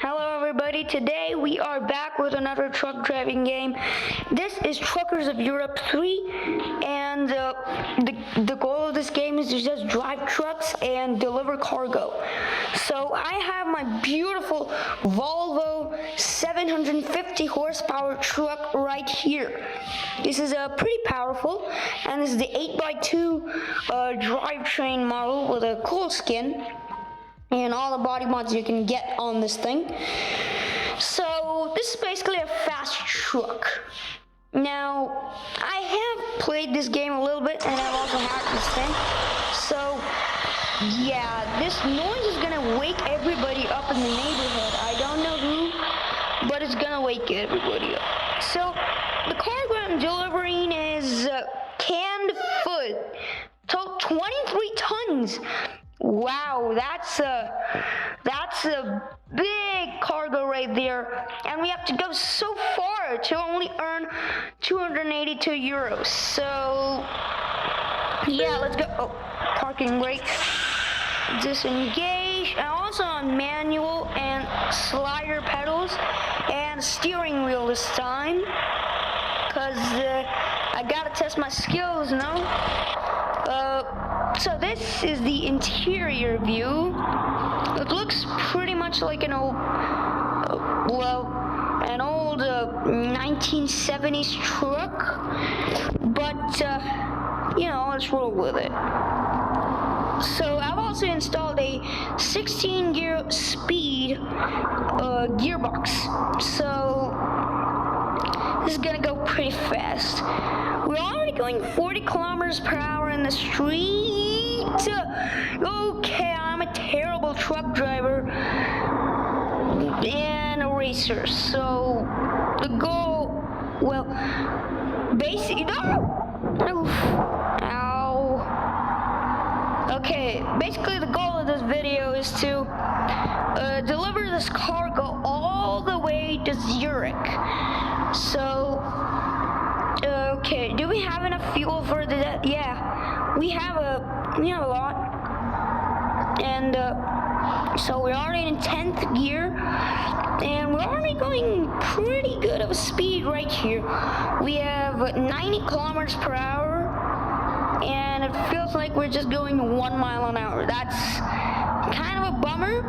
Hello everybody, today we are back with another truck driving game. This is Truckers of Europe 3 and the goal of this game is to just drive trucks and deliver cargo. So I have my beautiful Volvo 750 horsepower truck right here. This is pretty powerful, and this is the 8x2 drivetrain model with a cool skin and all the body mods you can get on this thing. So this is basically a fast truck. Now, I have played this game a little bit and I've also hacked this thing. So yeah, this noise is gonna wake everybody up in the neighborhood. I don't know who, but it's gonna wake everybody up. So the cargo I'm delivering is canned food. So 23 tons. Wow, that's a big cargo right there, and we have to go so far to only earn 282 euros. So yeah, let's go. Oh, parking brake, disengage, and also on manual and slider pedals and steering wheel this time, cause I gotta test my skills, no? So this is the interior view. It looks pretty much like an old, 1970s truck, but let's roll with it. So I've also installed a 16-gear speed gearbox. So this is gonna go pretty fast. We're already going 40 kilometers per hour in the street. Okay, I'm a terrible truck driver and a racer. So the goal, basically, ow. Okay, basically the goal of this video is to deliver this cargo all the way to Zurich. So, okay, do we have enough fuel for the? Yeah, we have a lot, and so we're already in 10th gear, and we're already going pretty good of a speed right here. We have 90 kilometers per hour, and it feels like we're just going 1 mile an hour. That's kind of a bummer.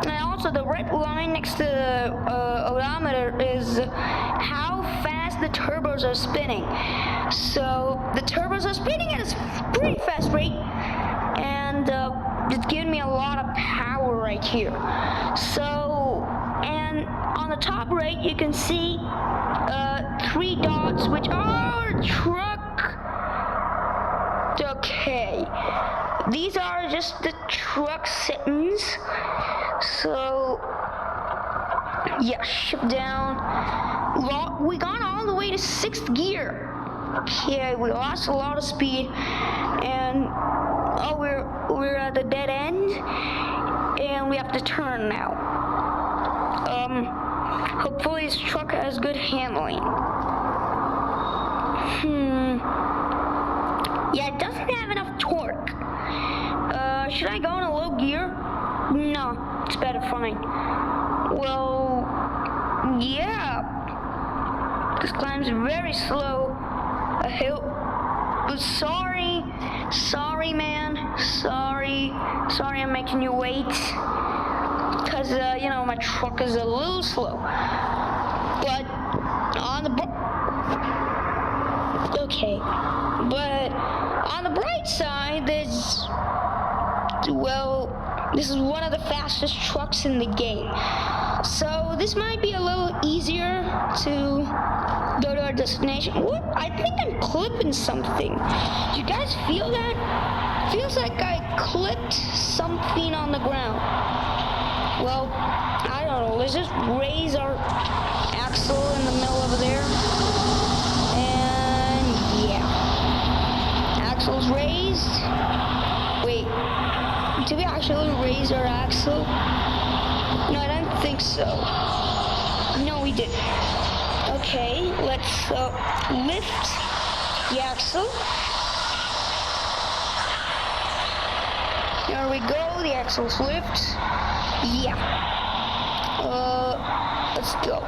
And also the red line next to the odometer is how fast the turbos are spinning. So the turbos are spinning at a pretty fast rate, and it's giving me a lot of power right here. So, and on the top right you can see 3 dots, which are truck. Okay, these are just the truck settings. So yeah, shift down. We got all the way to 6th gear. Okay, we lost a lot of speed, and we're at the dead end, and we have to turn now. Hopefully this truck has good handling. Yeah, it doesn't have enough torque. Should I go in a low gear? No, it's better fine. Well, yeah. This climb's very slow. A hill. But sorry, man. Sorry I'm making you wait. Cause my truck is a little slow. But on the on the bright side, this is one of the fastest trucks in the game. So this might be a little easier to go to our destination. What? I think I'm clipping something. Do you guys feel that? Feels like I clipped something on the ground. Well, I don't know. Let's just raise our axle in the middle over there. And yeah. Axle's raised. Wait. Did we actually raise our axle? No, I don't think so. No, we didn't. Okay, let's lift the axle. There we go, the axle's lift. Yeah. Let's go.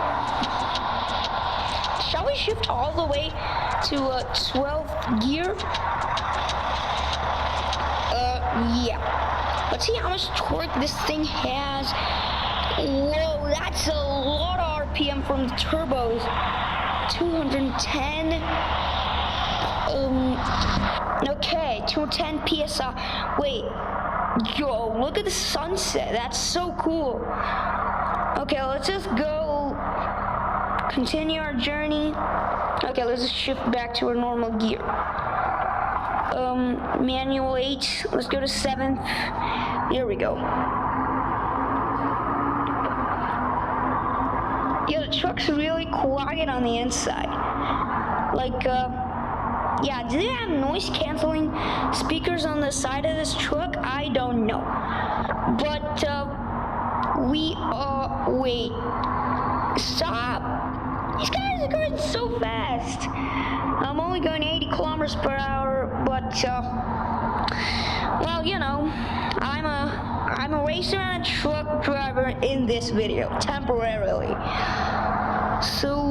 Shall we shift all the way to 12th gear? Yeah. Let's see how much torque this thing has. Whoa, that's a lot of RPM from the turbos. 210. Okay, 210 PSI. Wait. Yo, look at the sunset. That's so cool. Okay, let's just go continue our journey. Okay, let's just shift back to our normal gear. Manual 8. Let's go to 7th. Here we go. Yo, the truck's really quiet on the inside. Like, yeah, do they have noise canceling speakers on the side of this truck? I don't know. But, wait. Stop! These guys are going so fast. I'm only going 80 kilometers per hour, but, well, you know, I'm a racer and a truck driver in this video, temporarily. So,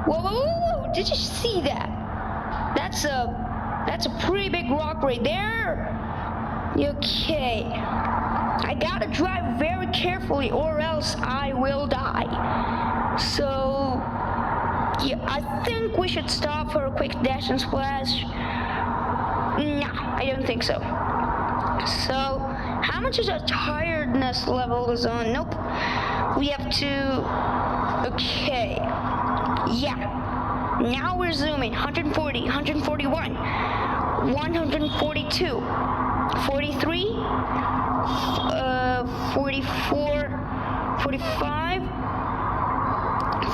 whoa, did you see that? That's a pretty big rock right there. Okay, I gotta drive very carefully or else I will die. So, yeah, I think we should stop for a quick dash and splash. No, I don't think so. So, how much is our tiredness level is on? Nope. We have to... Okay. Yeah. Now we're zooming. 140, 141, 142, 43, 44, 45,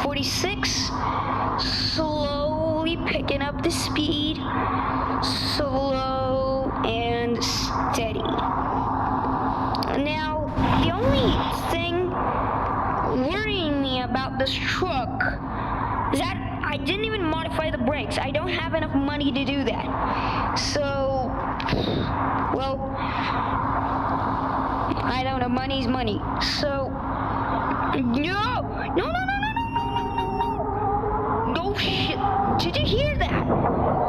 46. Slowly picking up the speed. Slow and steady. Now, the only thing worrying me about this truck is that I didn't even modify the brakes. I don't have enough money to do that. So, well, I don't know. Money's money. So, no. Oh, shit. Did you hear that?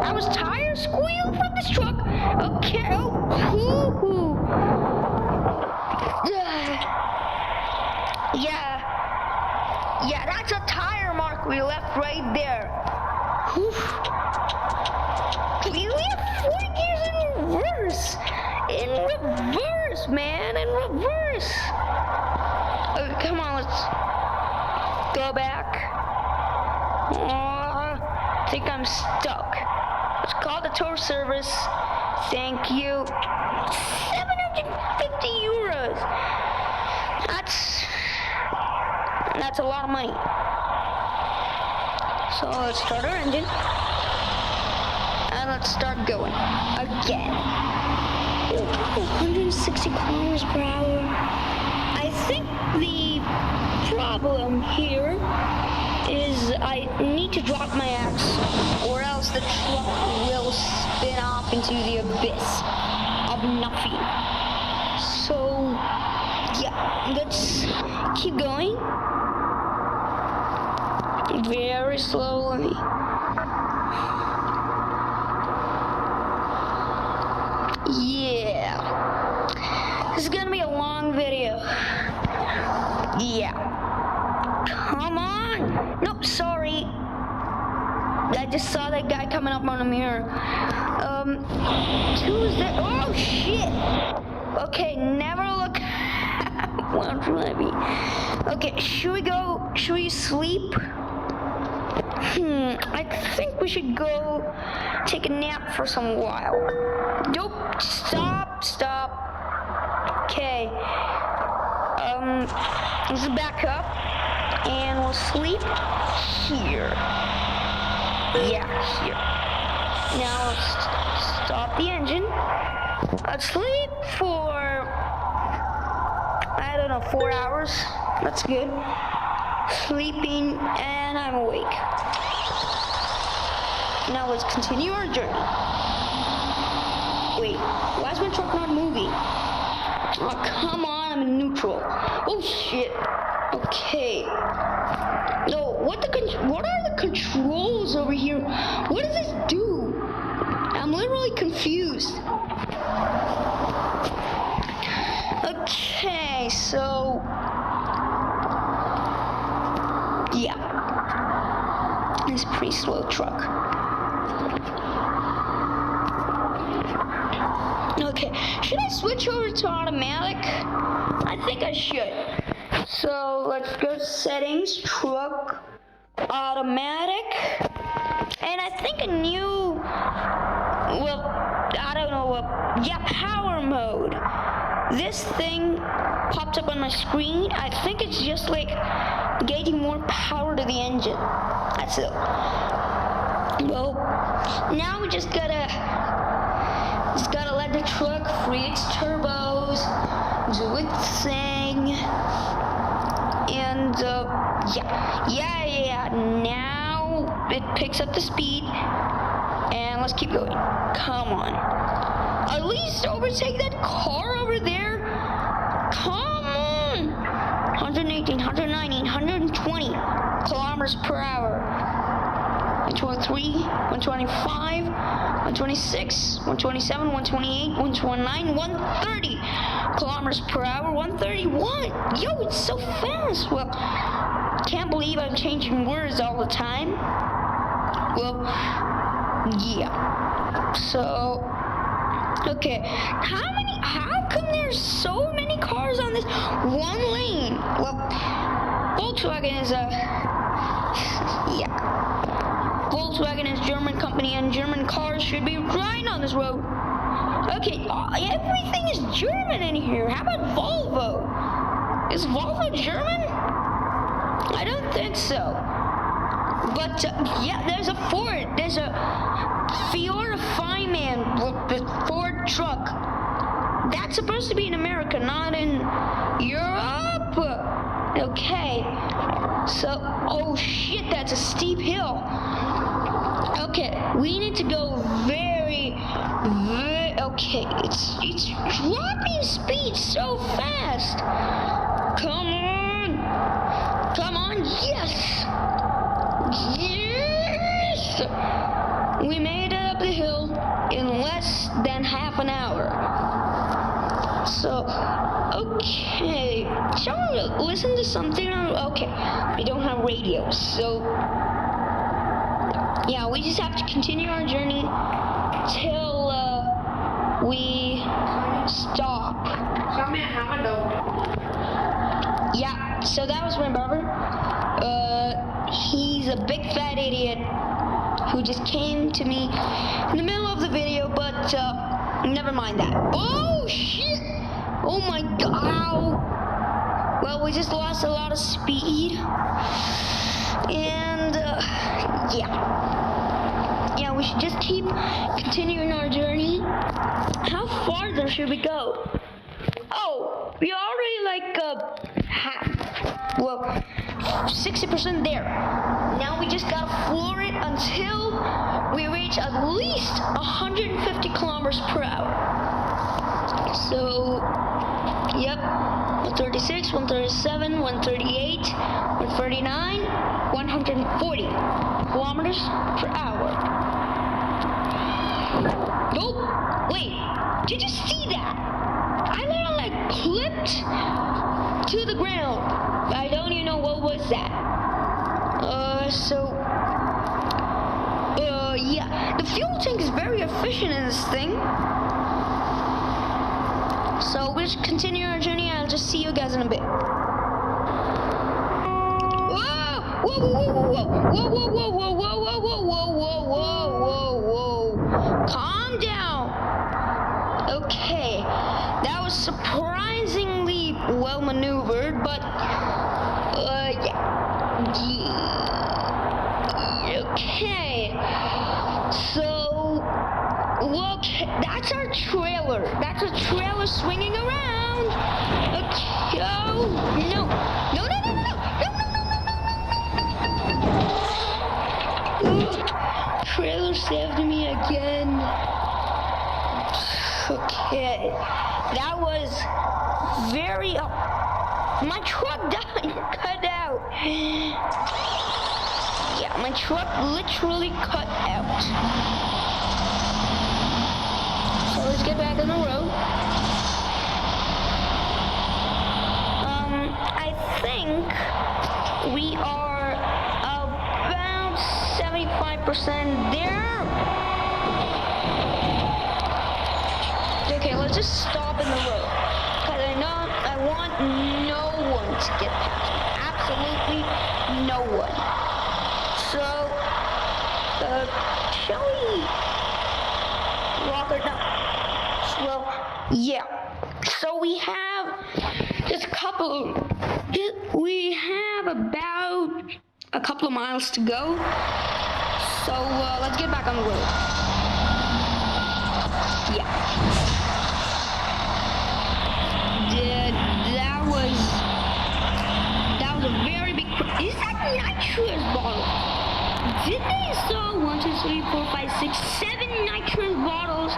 That was tire squeal from this truck. Okay. Oh, yeah, that's a tire mark we left right there. We have 4 gears in reverse. In reverse, man, in reverse. Okay, come on, let's go back. I think I'm stuck. Let's call the tow service. Thank you. 750 euros. That's a lot of money. So let's start our engine. And let's start going. Again. 160 kilometers per hour. I think the problem here is I need to drop my axe, or else the truck will spin off into the abyss of nothing. So, yeah, let's keep going. Very slowly. Yeah. This is gonna be a long video. Yeah. Come on! Nope, sorry. I just saw that guy coming up on the mirror. Tuesday. Oh shit! Okay, never look. What's maybe? Okay, should we sleep? I think we should go take a nap for some while. Nope, stop. Okay. Let's back up and we'll sleep here. Yeah, here. Now let's stop the engine. Let's sleep for, I don't know, 4 hours. That's good. Sleeping and I'm awake. Now let's continue our journey. Wait, why is my truck not moving? Oh, come on, I'm in neutral. Oh shit. Okay. No, what are the controls over here? What does this do? I'm literally confused. Okay, so yeah. It's a pretty slow truck. Okay, should I switch over to automatic? I think I should. So let's go to settings, truck, automatic, and I think a new, well, I don't know what, yeah, power mode. This thing popped up on my screen. I think it's just like getting more power to the engine. That's it. Well, now we just gotta let the truck free its turbos, do its thing, and yeah. Now it picks up the speed, and let's keep going. Come on, at least overtake that car over there. Come on, 118, 119, 120 kilometers per hour. 123, 125, 126, 127, 128, 129, 130 kilometers per hour, 131. Yo, it's so fast. Well, can't believe I'm changing words all the time. Well, yeah. So, okay. How come there's so many cars on this one lane? Well, Volkswagen is yeah. Volkswagen is a German company, and German cars should be riding on this road. Okay, everything is German in here. How about Volvo? Is Volvo German? I don't think so. But yeah, there's a Ford. There's a Fiora Fireman Ford truck. That's supposed to be in America, not in Europe. Okay. So, oh shit, that's a steep hill. Okay, we need to go very, okay, it's dropping speed so fast. Come on, yes. We made it up the hill in less than half an hour. So, okay, shall we listen to something? Okay, we don't have radio, so yeah, we just have to continue our journey till we stop. Yeah, so that was my brother. He's a big fat idiot who just came to me in the middle of the video, but never mind that. Oh shit! Oh my god! Ow. Well, we just lost a lot of speed, and yeah, we should just keep continuing our journey. How farther should we go? Oh, we already like 60% there. Now we just gotta floor it until we reach at least 150 kilometers per hour. So, yep, 136, 137, 138, 139, 140 kilometers per hour. Nope, wait, did you see that? I literally like clipped to the ground. I don't even know what was that. Yeah, the fuel tank is very efficient in this thing. So we'll just continue our journey, and I'll just see you guys in a bit. Whoa! Whoa, whoa, whoa, whoa, whoa, whoa, whoa, whoa, whoa, whoa, whoa, whoa, whoa, whoa, whoa. Calm down. Okay, that was surprisingly well maneuvered, but yeah. Okay, so look, that's our trailer. That's a trailer swinging around. Okay, oh no, no, no, no, no, no, no, no, no, no. Trailer saved me again. Okay, that was very up. My truck died, cut out. Yeah, my truck literally cut out. So let's get back on the road. I think we are about 75% there. Okay, let's just stop in the road. Because I want no one to get past me. Absolutely no one. So, shall we walk or not? Well, yeah. So we have about a couple of miles to go. So let's get back on the road. Yeah. That was a very big. Is that nitrous bottle? Did they sell 1, 2, 3, 4, 5, 6, 7 nitrous bottles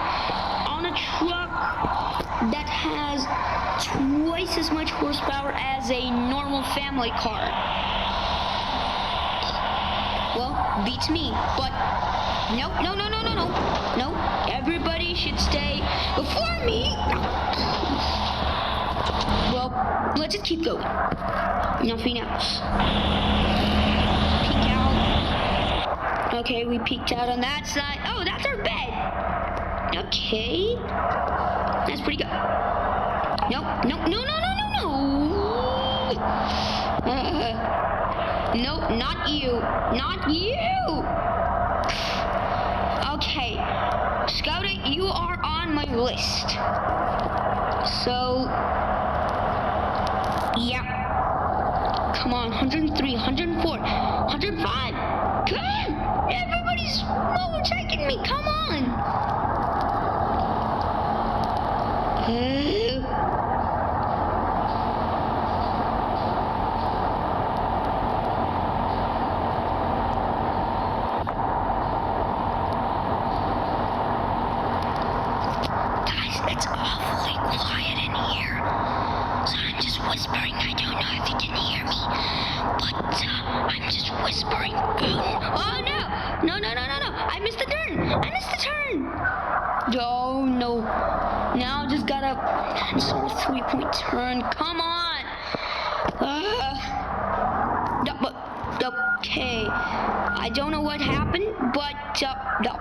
on a truck that has twice as much horsepower as a normal family car? Well, beats me, but no. Everybody should stay before me. Well, let's just keep going. Nothing else. Peek out. Okay, we peeked out on that side. Oh, that's our bed. Okay. That's pretty good. No. No, not you. Not you. Okay. Scouter, you are on my list. So, yeah. Come on, 103, 104, 105. Come on! Everybody's overtaking me. Come on! Guys, it's awfully quiet in here. So I'm just whispering. I don't know if you can hear me, but I'm just whispering. Oh no! I missed the turn. Oh no. Now I just got a sort of 3-point turn. Come on. Okay. I don't know what happened, but no.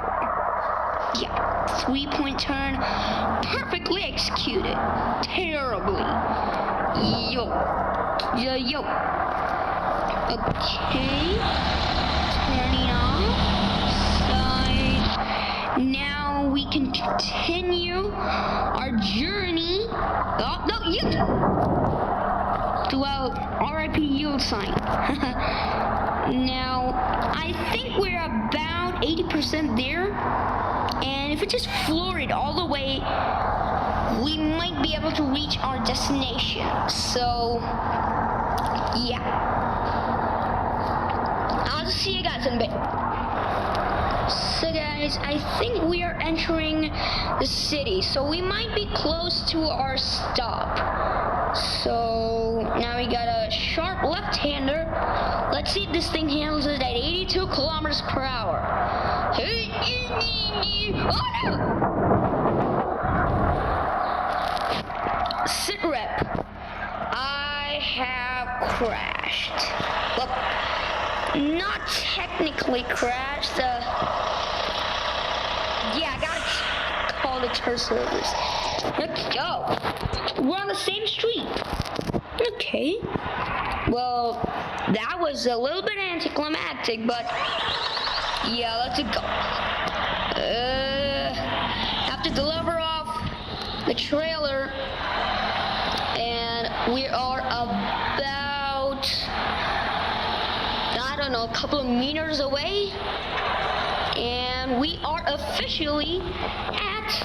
Yeah, 3-point turn, perfectly executed. Terribly. Yo. Okay. Turning off. Side. Now we can continue our journey. Oh, no, yield. To our RIP yield sign. Now, I think we're about 80% there. And if we just floor it all the way, we might be able to reach our destination. So, yeah. I'll just see you guys in a bit. So guys, I think we are entering the city. So we might be close to our stop. So now we got a sharp left-hander. Let's see if this thing handles it at 82 kilometers per hour. Oh no! Sit rep. I have crashed. Well, not technically crashed. Yeah, I gotta call the tour service. Let's go. We're on the same street. Okay. Well, that was a little bit anticlimactic, but yeah, let's go. Have to deliver off the trailer, and we are about, I don't know, a couple of meters away, and we are officially at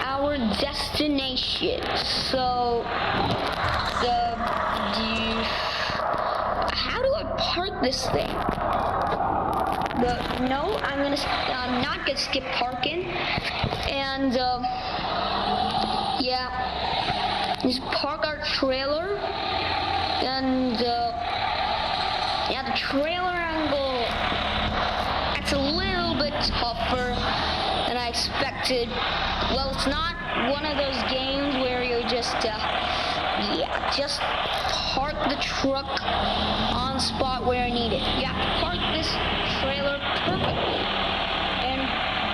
our destination. So, how do I park this thing? No, I'm not gonna skip parking, and yeah, just park our trailer, and yeah, the trailer angle, it's a little bit tougher than I expected. Well, it's not one of those games where you just just park the truck on spot where I need it. You have to park this trailer perfectly. And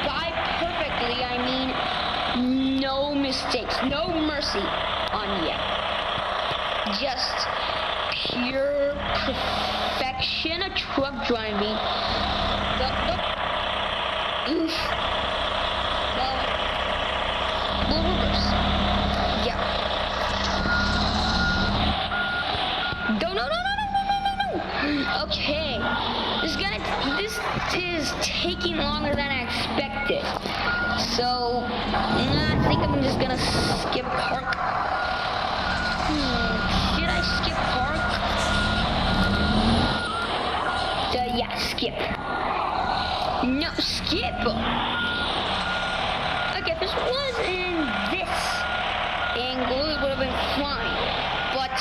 by perfectly, I mean no mistakes, no mercy on you. Just pure perfection of truck driving. Oof. Well, we'll reverse. Yeah. No. Okay. This is taking longer than I expected. So, I think I'm just gonna skip park. Should I skip park? Yeah, skip. No, skip. Okay, if this was in this angle, it would have been fine. But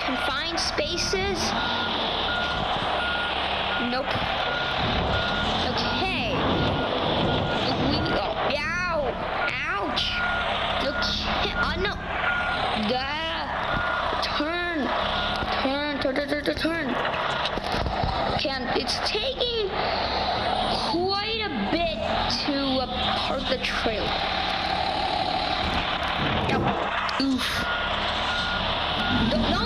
confined spaces? Nope. Okay. Ow! Ouch! Okay. No. Turn. Okay, it's taking quite a bit to park the trailer. Oof. No,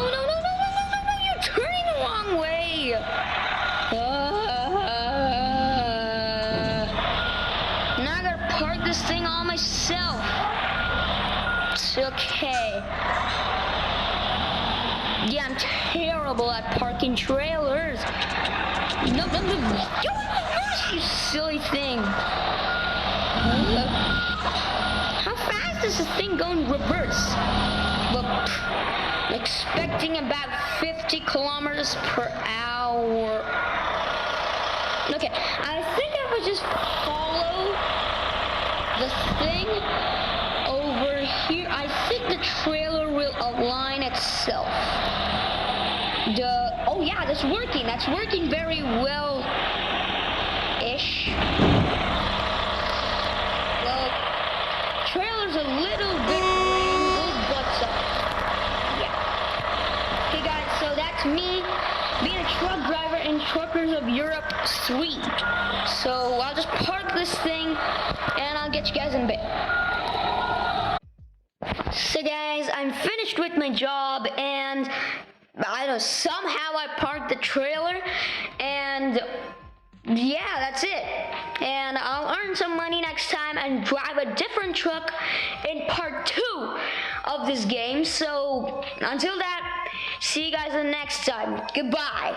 you're turning the wrong way. Now I gotta park this thing all myself. It's okay. Yeah, I'm terrible at parking trailers. No, you silly thing. How fast does this thing go in reverse? Well, I'm expecting about 50 kilometers per hour. Okay, I think I would just follow the thing over here. I think the trailer will align itself. Oh yeah, that's working. That's working very well-ish. Well, trailer's a little bit wrinkled, but yeah. Okay guys, so that's me being a truck driver in Truckers of Europe 3. So I'll just park this thing and I'll get you guys in a bit. So guys, I'm finished with my job and I don't know, somehow I parked the trailer and yeah, that's it. And I'll earn some money next time and drive a different truck in part 2 of this game. So until that, see you guys the next time. Goodbye.